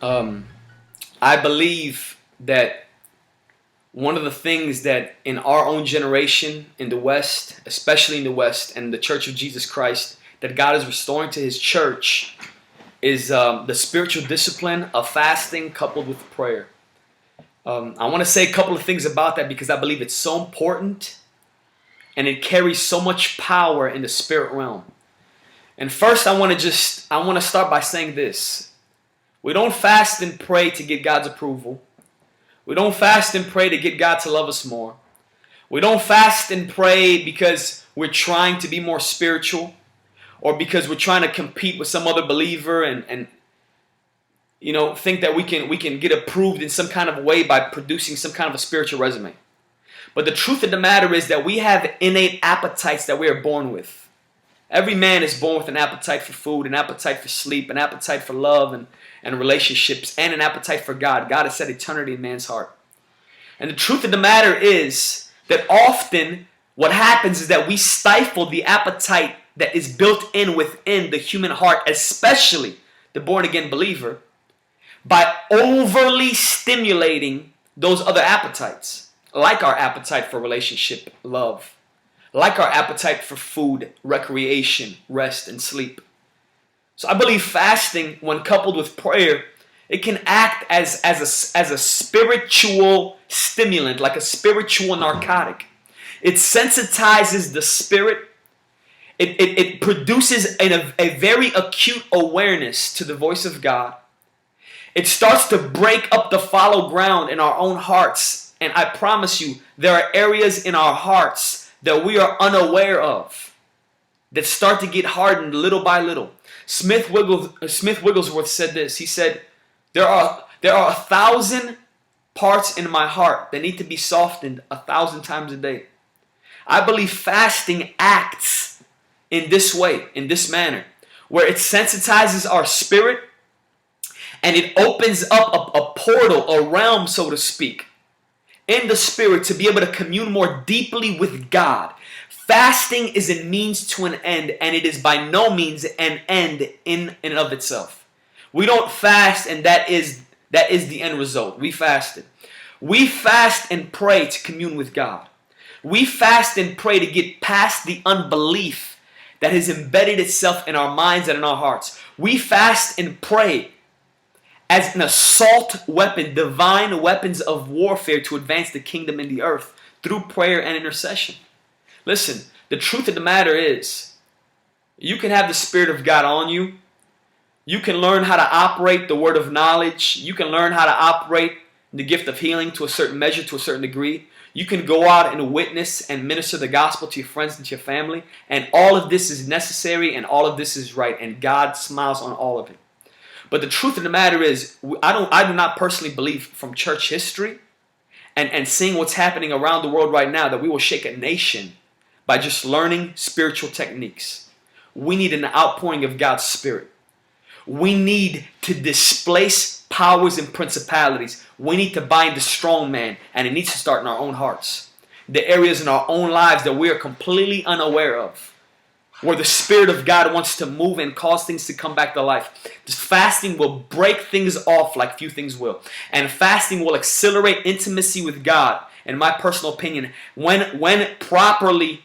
Um, I believe that one of the things that in our own generation in the West, especially in the West and the Church of Jesus Christ, that God is restoring to His church is the spiritual discipline of fasting coupled with prayer. I want to say a couple of things about that because I believe it's so important and it carries so much power in the spirit realm. And first, I want to start by saying this: we don't fast and pray to get God's approval. We don't fast and pray to get God to love us more. We don't fast and pray because we're trying to be more spiritual or because we're trying to compete with some other believer and think that we can get approved in some kind of way by producing some kind of a spiritual resume. But the truth of the matter is that we have innate appetites that we are born with. Every man is born with an appetite for food, an appetite for sleep, an appetite for love and relationships, and an appetite for God. God has set eternity in man's heart. And the truth of the matter is that often what happens is that we stifle the appetite that is built in within the human heart, especially the born-again believer, by overly stimulating those other appetites, like our appetite for relationship, love, like our appetite for food, recreation, rest, and sleep. So I believe fasting, when coupled with prayer, it can act as a spiritual stimulant, like a spiritual narcotic. It sensitizes the spirit. It produces a very acute awareness to the voice of God. It starts to break up the fallow ground in our own hearts. And I promise you, there are areas in our hearts that we are unaware of that start to get hardened little by little. Smith Wigglesworth said this. He said, there are 1,000 parts in my heart that need to be softened 1,000 times a day. I believe fasting acts in this way, in this manner, where it sensitizes our spirit and it opens up a portal, a realm, so to speak, in the spirit to be able to commune more deeply with God. Fasting is a means to an end, and it is by no means an end in and of itself. We don't fast and that is the end result. We fasted. We fast and pray to commune with God. We fast and pray to get past the unbelief that has embedded itself in our minds and in our hearts. We fast and pray as an assault weapon, divine weapons of warfare to advance the kingdom in the earth through prayer and intercession. Listen, the truth of the matter is, you can have the Spirit of God on you. You can learn how to operate the word of knowledge. You can learn how to operate the gift of healing to a certain measure, to a certain degree. You can go out and witness and minister the gospel to your friends and to your family. And all of this is necessary and all of this is right. And God smiles on all of it. But the truth of the matter is, I do not personally believe from church history and seeing what's happening around the world right now that we will shake a nation by just learning spiritual techniques. We need an outpouring of God's Spirit. We need to displace powers and principalities. We need to bind the strong man, and it needs to start in our own hearts. The areas in our own lives that we are completely unaware of, where the Spirit of God wants to move and cause things to come back to life. This fasting will break things off like few things will. And fasting will accelerate intimacy with God, in my personal opinion, when properly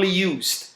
used,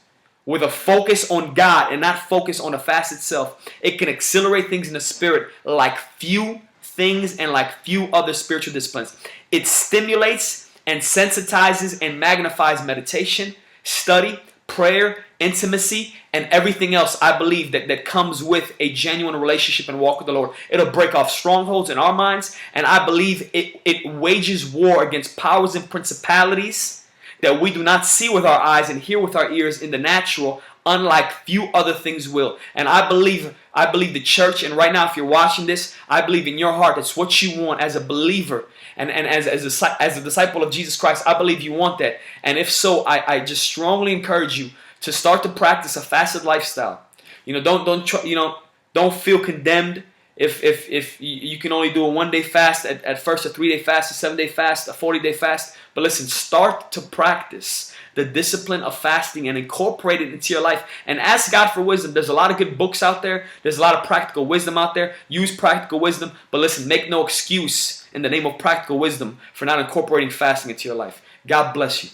with a focus on God and not focus on the fast itself. It can accelerate things in the spirit like few things and like few other spiritual disciplines. It stimulates and sensitizes and magnifies meditation, study, prayer, intimacy, and everything else I believe that comes with a genuine relationship and walk with the Lord. It'll break off strongholds in our minds, and I believe it wages war against powers and principalities that we do not see with our eyes and hear with our ears in the natural, unlike few other things will. And I believe the church, and right now if you're watching this, I believe in your heart it's what you want as a believer and as a disciple of Jesus Christ. I believe you want that. And if so, I just strongly encourage you to start to practice a fasted lifestyle. Don't feel condemned if you can only do a 1 day fast at first, a 3 day fast, a 7 day fast, a 40 day fast. But listen, start to practice the discipline of fasting and incorporate it into your life. And ask God for wisdom. There's a lot of good books out there. There's a lot of practical wisdom out there. Use practical wisdom. But listen, make no excuse in the name of practical wisdom for not incorporating fasting into your life. God bless you.